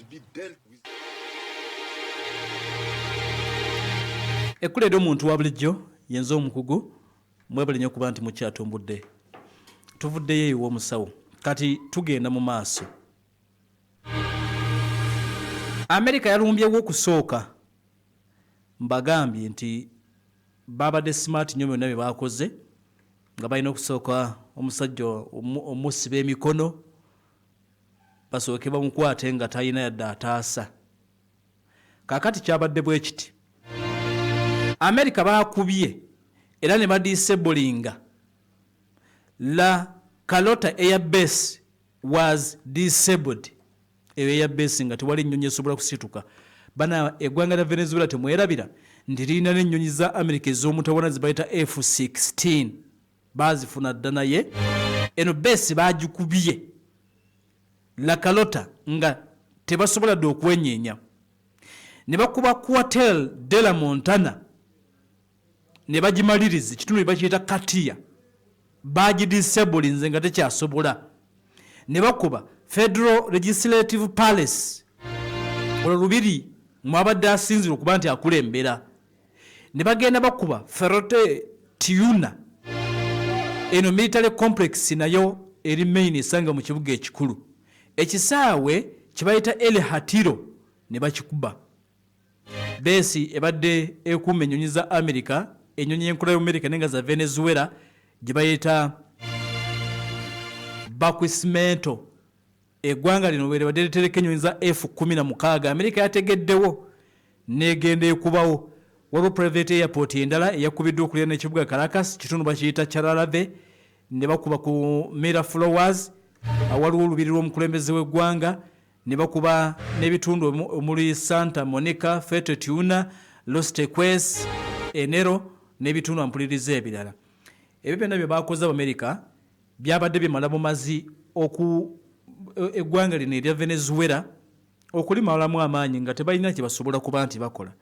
be dealt with. Ekkuleedde omuntu wa bulijjo yenze omukugu mwebale nnyo okuba nti mukyatumbudde tuvuddeyo ew'omusawo kati tugenda mu maaso. Amerika yalumbyewo okusooka mbagambye nti babadde smart nnyo byonna bye baakoze nga balina okusooka omusajja omusiba emikono basooke bamukwate nga talina yadde ataasa. Kaakati kyabadde bwe kiti Amerika baakubye era ne badisablinga La Carlota Air Base was disabled. Eyo Air Base nga tewali nnyonyi esobola kusituka. Bana eggwanga lya Venezuela temwerabira nti lirina n'ennyonyi za Amerika ez'omutawaana zibayita F-16 baazifuna dda naye eno base baagikubye La Carlota nga tebasobola dde okwenyeenya ne bakuba Cuartel de la Montana ne bagimaliriza ekitundu bakiyita Katia baagidisablinze nga tekyasobola ne bakuba Federal Legislative Palace olwo lubiri mwabadde asinzira okuba nti akulembera ne bagenda bakuba Ferrote Tiuna eno military complex nayo eri main esanga mu kibuga ekikulu ekisaawe kibayita El Hatiro ne bakikuba. Besi ebadde ekuuma ennyonyi za Amerika ennyonyi y'enkula y'America nenga za Venezuela gye bayita Barquisimeto. Eggwanga lino bwe libadde litereka ennyonyi za F-16 Amerika yategeddewo n'egenda ekubawo. Waliwo private airport endala eyakubiddwa okulira n'ekibuga Caracas kitundu bakiyita Charalave ne bakuba ku Miraflores awaliwo olubiri lw'omukulembeze w'eggwanga ne bakuba n'ebitundu omuli Santa Monica, Fete Tiuna, Los Teques, Enero n'ebitundu ampuliriza ebirala. Ebyo byonna bye baakoze Amerika byabadde bimala bumazi eggwanga lino erya Venezuela okulimalamu amaanyi nga tebalina kye basobola kuba nti bakola.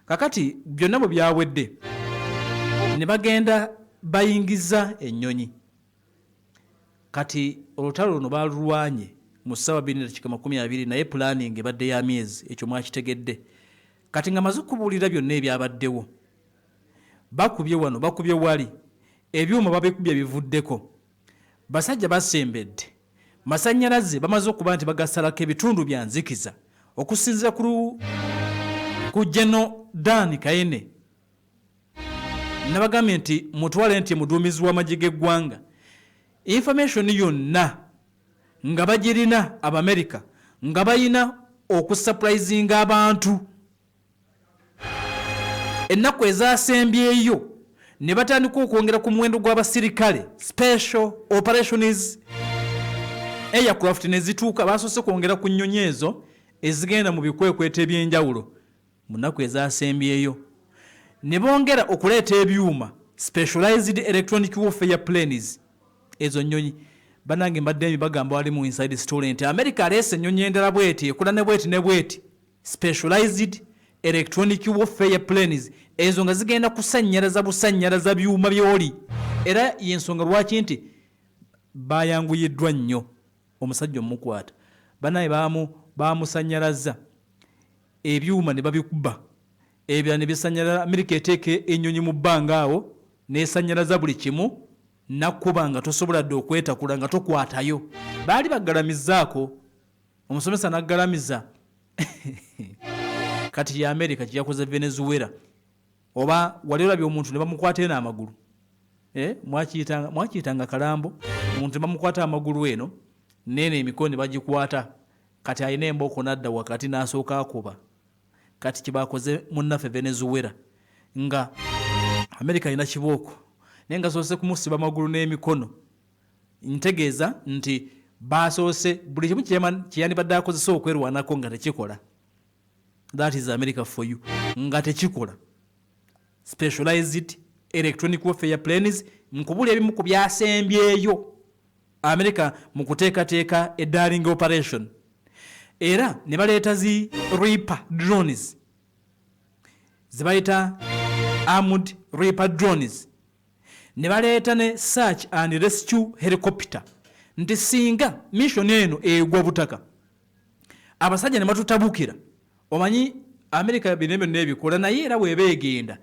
Kakati byonna bwe byawedde ne bagenda bayingiza ennyonyi. Kati olutalo luno balulwanye mu ssaawa 2:20 naye planning ebadde ya myezi ekyo mwakitegedde. Kati nga maze okubuulira byonna ebyabaddewo bakubye wano bakubye wali ebyuma babikubye bivuddeko basajja basembedde masannyalaze bamaze okuba nti bagasalako ebitundu bya nzikiza okusinziira ku General Dan Kayene nabagambye nti mutwale nti muduumizi w'amagye g'eggwanga information yonna nga bagirina Abamerika nga bayina okusurprisinga abantu ennaku ezasembyeyo ne batandika okwongera ku muwendo gw'abasirikale special operations aircraft ne zituuka basoose kwongera ku nnyonyi ezo ezigenda mu bikwekweto eby'enjawulo mu nnaku ezasembyeyo ne bongera okuleeta ebyuma specialized electronic warfare planes ezo nnyonyi banange mbadde bagamba wali mu inside story nti America aleese ennyonyi endala bweti ekula ne bweti ne bweti specialized electronic warfare planes ezo nga zigenda kusannyalaza byuma byoli era yensonga lwaki nti bayanguyiddwa nnyo omusajja omukwata banaye bamusannyalaza ebyuma ne babikuba ebya ne bisannyalaza America eteeke ennyonyi mu bbanga awo nesannyalaza buli kimu nakuba nga tosobola dde okwetakula nga tokwatayo baali bagalamizaako omusomesa naggalamiza kati ya America kyakoze Venezuela oba wali olabye omuntu ne bamukwata n'amagulu mwakiyitanga kalambo omuntu ne bamukwata amagulu eno nene emikono ne bagikwata kati alina embooko nadda wakati n'asooka akuba kati kibakoze munnaffe Venezuela nga America ina kibooko naye nga soose kumusiba amagulu n'emikono ntegeeza nti basoose buli kimu kyeyandibadde akozesa okwerwanako nga tekikola. That is America for you. Nga tekikola. Specialized electronic warfare planes nkubuli ebimu ku byasembyeyo America mu kuteekateeka a Darling operation. Era ne baleeta zi Reaper drones. Zibayita armored Reaper drones. Ne baleeta ne search and rescue helicopter. Nti singa mission eno egwa butaka abasajja ne batutabukira. Omanyi America binebe nebikola naye era bwebegenda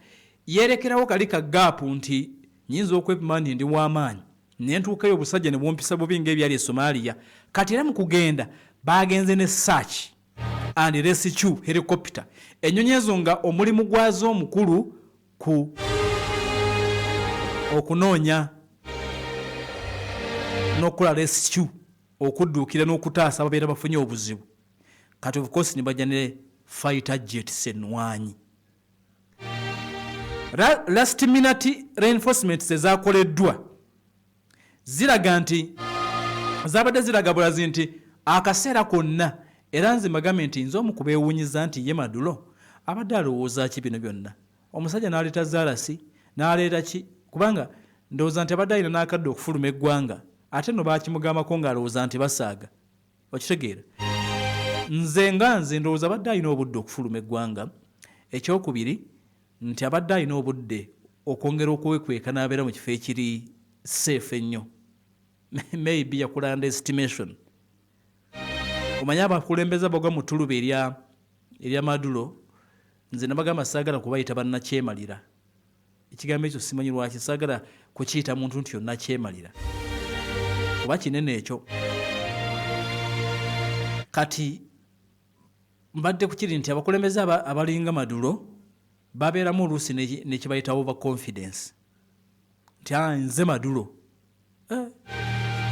yerekerawo kali ka gap nti nyinza okwepima ndi w'amaanyi nentuukayo obusajja ne bwompisa bubi ng'ebyali e Somalia. Kati era mu kugenda bagenze ne search and rescue helicopter. Ennyonyi ezo nga omulimu gwazo omukulu ku okunoonya n'okukola rescue, okudduukira n'okutaasa ababeera bafunye obuzibu. Kati of course ne bajja ne fighter jets ennwanyi. Last minute reinforcements ezakoleddwa ziraga nti zabadde ziraga bulazi nti akaseera konna era nze mbagambe nti nze omu kubeewuunyiza nti ye Maduro abadde alowooza ki bino byonna. Omusajja n'aleeta zaalasi n'aleeta ki kubanga ndowooza nti abadde alina n'akadde okufuluma eggwanga ate no baakimugambako ng'alowooza nti basaaga. Okitegeera? Nze ndowooza abadde alina obudde okufuluma eggwanga. Ekyokubiri nti abadde alina obudde okwongera okuwekweka n'abeera mu kifo ekiri safe ennyo. Maybe yakula underestimation. Omanya abakulembeza bagwa mu ttuluba erya Maduro, nze nabagamba saagala kubayita bannakyemalira. Ekigambo ekyo simanyi lwaki saagala kukiyita muntu nti yonna kyemalira. Kuba kinene ekyo. Kati mbadde kukiri nti abakulembeze abalinga Maduro babeeramu oluusi ne kibayita overconfidence. Nti nze Maduro.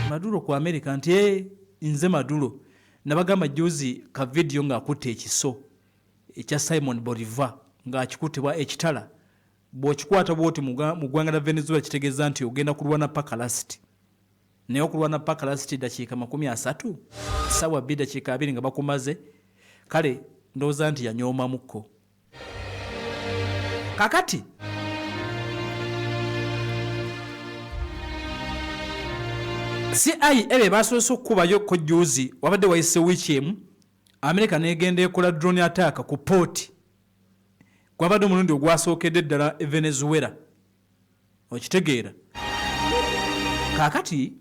Maduro ku America nti nze Maduro. Nabagamba juzi ka video ng'akutte ekiso ekya Simon Bolivar ng'akikutibwa ekitala. Bw'okikwata bw'oti mu ggwanga lya Venezuela kitegeeza nti ogenda kulwana paka lasiti. Naye okulwana paka lasiti dakiika 30 ssaawa 2 dakiika 2 nga bakumaze. Kale ndowooza nti yanyoomamuko. Kakati CIA ebe basoose okukubayo ko juzi wabadde wayise wiiki emu America n'egenda ekola drone attack ku port gwabadde omulundi ogwasookedde ddala e Venezuela. Okitegeera? Kakati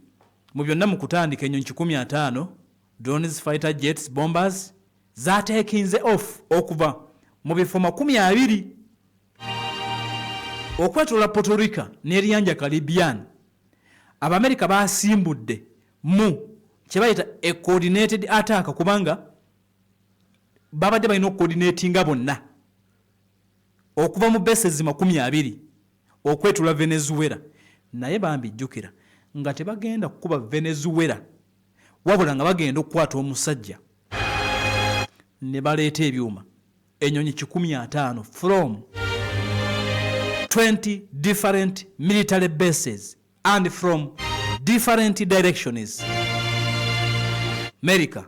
mu byonna mu kutandika ennyonyi 15 drones, fighter jets, bombers zaateekinze off okuva mu bifo 20 okwetola Puerto Rico n'eriyanja Caribbean. Abamerika basimbudde mu kyebayita a coordinated attack kubanga babadde balina okucoordinatinga bonna okuva mu bases 20 okwetula Venezuela. Naye bambijjukira nga tebagenda kukuba Venezuela wabula nga bagenda okukwata omusajja ne baleeta ebyuma ennyonyi 15 from 20 different military bases and from different directions. America.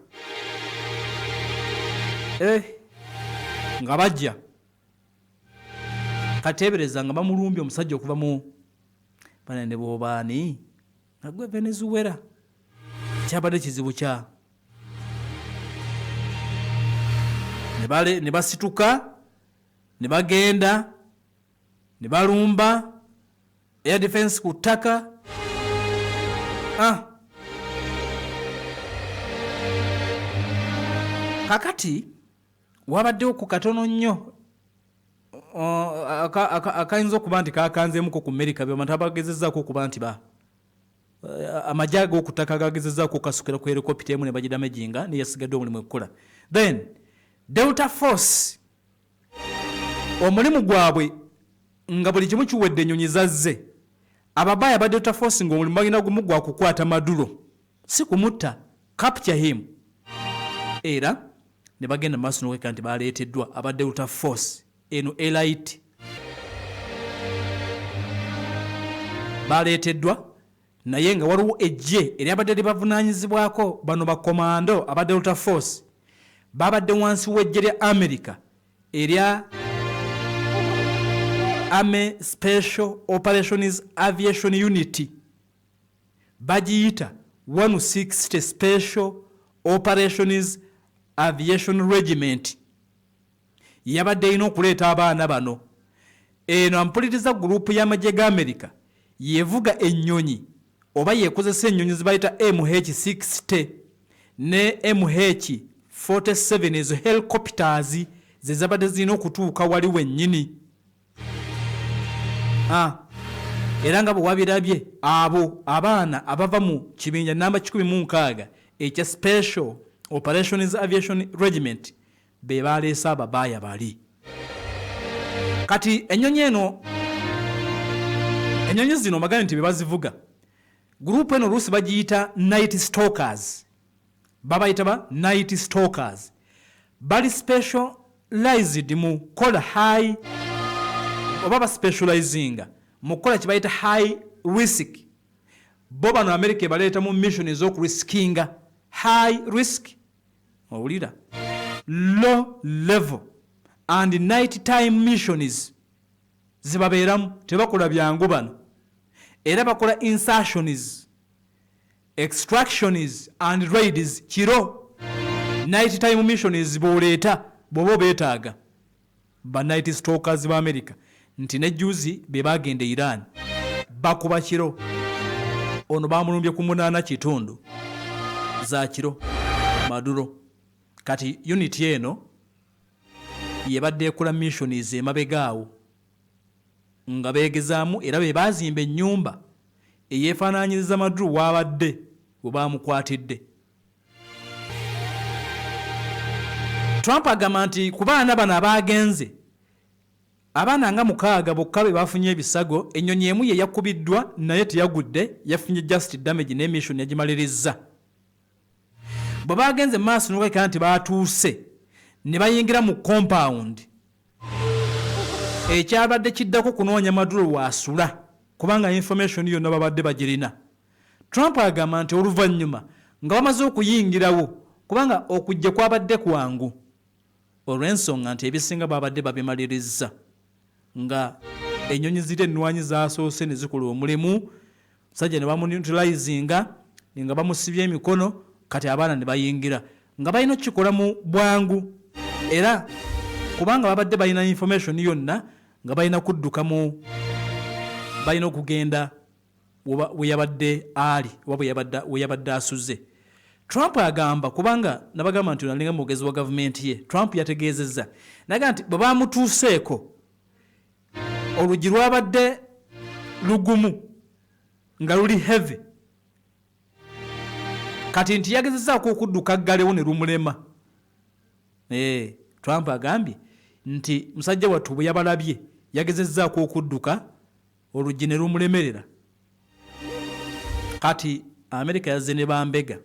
Nga bajja kateebereza nga bamulumbye omusajja okuva mu banene b'obaani nga gwe Venezuela. Kyabadde kizibu kya ne basituka ne bagenda ne balumba air defense ku ttaka. Kakati wabaddewo ku katono nnyo akayinza okuba nti kakanzeemuko ku America byamantu abagezezzaako okuba nti amagye ag'oku ttaka gagezezzaako okukasukira ku helicopter emu ne bagidamejinga neyasigadde omulimu okukola. Then Delta Force omulimu gwabwe nga buli kimu kiwedde ennyonyi zazze. Ababaaya ba Delta Force ng'omulimu balina gumu gwa kukwata Maduro, si kumutta, capture him. Era ne bagenda maaso n'okweka nti baleeteddwa aba Delta Force eno elite. Baleeteddwa naye nga waliwo ejje eryabadde libavunaanyizibwako bano bakomando aba Delta Force babadde wansi w'ejje lya America erya Army Special Operations Aviation Unit. Bajiyita 160 Special Operations Aviation Regiment. Yabadde ino okuleeta abaana bano. Eno ampuliriza gurupu y'amagye ga America yevuga ennyonyi oba yekozesa ennyonyi zibayita MH60 ne MH 47 ezo helicopters zezabadde zirina okutuuka wali wennyini. Era nga bwe wabirabye abo abaana abava mu kibinja namba 16 ekya Special Operations Aviation Regiment be baleese ababaaya bali. Kati enyonyi zino magana nti bebazivuga gurupu eno oluusi bagiyita night stalkers. Babayita ba night stalkers. Bali specialized mu kola high oba ba specializinga mu kola kibayita high risk. Bo bano America baleeta mu mission ez'okuriskinga high risk, owulira, low level and night time missions zibabeeramu. Tebakola byangu bano, era bakola insertions, extractions and raids kiro. Night time missions booleeta bw'oba beetaaga ba night stalkers ba America. Nti nejjuzi be bagenda Iran bakuba kiro, ono bamulumbye ku 8 za kiro Maduro. Kati unit eno yebadde ekola missions emabegaawo nga beegezaamu, era be bazimba ennyumba eyeefaanaanyiriza Maduro wabadde bwe bamukwatidde. Trump agamba nti ku baana bano abagenze, abaana nga 6 bokka be bafunye ebisago, ennyonyi emu ye yakubiddwa naye teyagudde, yafunye just damage n'emission yagimaliriza. Bwe bagenze maaso n'okwekera nti baatuuse ne bayingira mu compound ekyabadde kiddako kunoonya Maduro waasula, kubanga information yonna babadde bagirina. Trump agamba nti oluvannyuma nga bamaze okuyingirawo, kubanga okujja kwabadde kwangu olw'ensonga nti ebisinga babadde babimaliriza, nga ennyonyi ziri ennwanyi zaasoose ne zikola omulimu. Musajja ne bamunutilizinga nga bamusibye emikono, kati abaana ne bayingira nga balina okukikola mu bwangu, era kubanga babadde balina information yonna nga balina kudduka mu, balina okugenda we yabadde ali oba we yabadde asuze. Trump agamba, kubanga nabagamba nti nalinga mugezi wa gavumenti ye, Trump yategeezezza naga nti bwe bamutuuseeko olugi lwabadde lugumu nga luli heavy, kati nti yagezezzaako okudduka ggalewo ne lumulema. Trump agambye nti musajja wattu bwe yabalabye yagezezzaako okudduka olugi ne lumulemerera. Kati America yazze ne bambega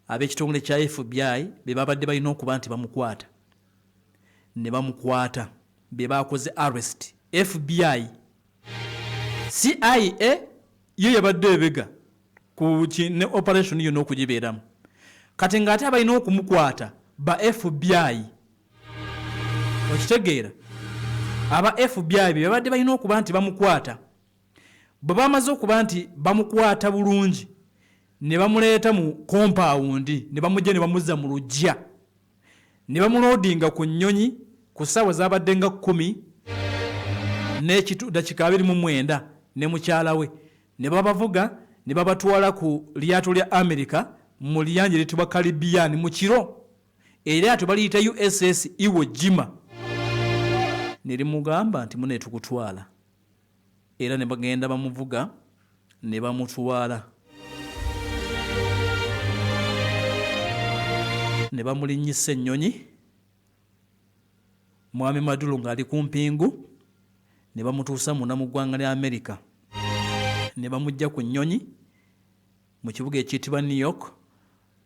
ab'ekitongole kya FBI be babadde balina okuba nti bamukwata, ne bamukwata, be bakoze arrest. FBI, CIA yo yabadde ebega ku ne operation yonna okugibeeramu. Kati ng'ate abalina okumukwata ba FBI, okitegeera, aba FBI be babadde balina okuba nti bamukwata. Bwe bamaze okuba nti bamukwata bulungi, ne bamuleeta mu compound, ne bamujja ne bamuzza mu lujja, ne bamuloadinga ku nnyonyi ku ssaawa zabadde nga 10 n'ekidakiika 29 ne mukyala we, ne babavuga ne babatwala ku lyato lya America mu liyanja eritibwa Caribbean mu kiro, era ate baliyita USS Iwo Jima. Ne limugamba nti mune tukutwala, era ne bagenda bamuvuga ne bamutwala, ne bamulinnyisa ennyonyi. Mwami Maduro ng'ali ku mpingu, ne bamutuusa munda mu ggwanga lya America, ne bamujja ku nnyonyi mu kibuga ekiyitibwa New York,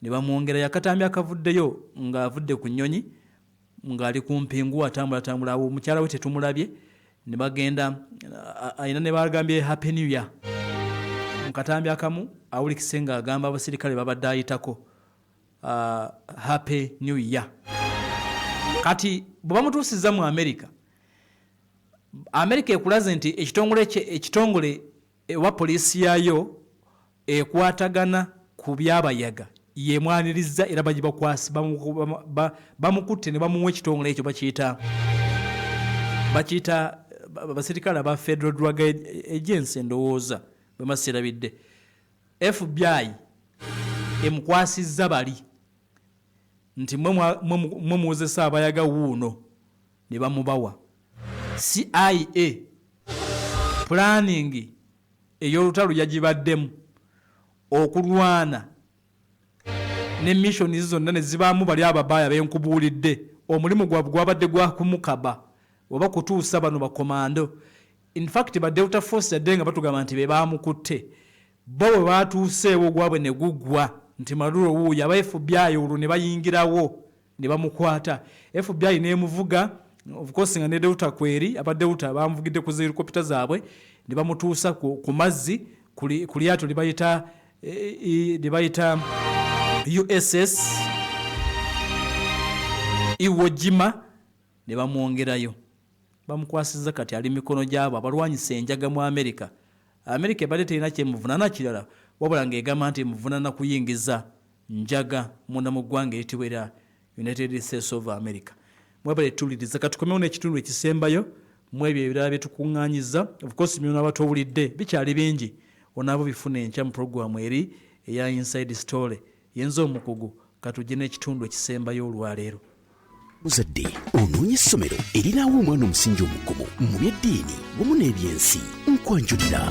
ne bamwongera yakatambi akavuddeyo ng'avudde ku nnyonyi ng'ali ku mpingu atambula awo mukyala we tetumulabye. Ne bagenda ayina ne bagambye Happy New Year mu katambi akamu, awulikise ng'agamba abasirikale babadde ayitako Happy New Year. Kati bwe bamutuusiza mu America, America ekulaze nti ekitongole ewa poliisi yaayo ekwatagana ku byabayaga yemwaniriza, era bagibakwasi bamukutte ne bamuwa ekitongole ekyo bakiyita basirikale aba Federal Drug Agency ndowooza bwe masirabidde. FBI emukwasizza bali nti mwe muwozesa abayaga wuuno ne bamubawa. CIA planning ey'olutalo yagibaddemu okulwana ne mission zonna ne zibaamu bali ababaaya benkubuulidde. Omulimu gwabwe gwabadde gwa kumukaba oba kutuusa bano bakomando. In fact ba Delta Force yadde nga batugamba nti be baamukutte bo bwe baatuuseewo gwabwe ne guggwa nti Maluro wuuyo aba FBI olwo ne bayingirawo ne bamukwata. FBI n'emuvuga of course nga ne Delta kweri aba Delta bamuvugidde ku helicopter zaabwe ne bamutuusa ku mazzi ku lyato ne bayita USS Iwo Jima ne bamwongerayo. Bamukwasiza kati ali mikono gyabo abalwanyisa enjaga mu America. America ebadde terina kyemuvunana kirala wabula ng'egamba nti emuvunana kuyingiza njaga munda mu ggwanga eriyitibwa United States of America. Mwebale tuliriza katukomewo n'ekitundu ekisembayo mu ebyo ebirala bye tukuŋŋaanyiza. Of course byonna abatowulidde bikyali bingi onaabo bifuna enkya mu programu eri eya Inside Story. Yenza omukugu katujje n'ekitundu ekisembayo olwaleero. Muzadde onoonye essomero erinawo omwana omusingi omugumu mu byeddiini wamu n'ebyensi nkwanjulira.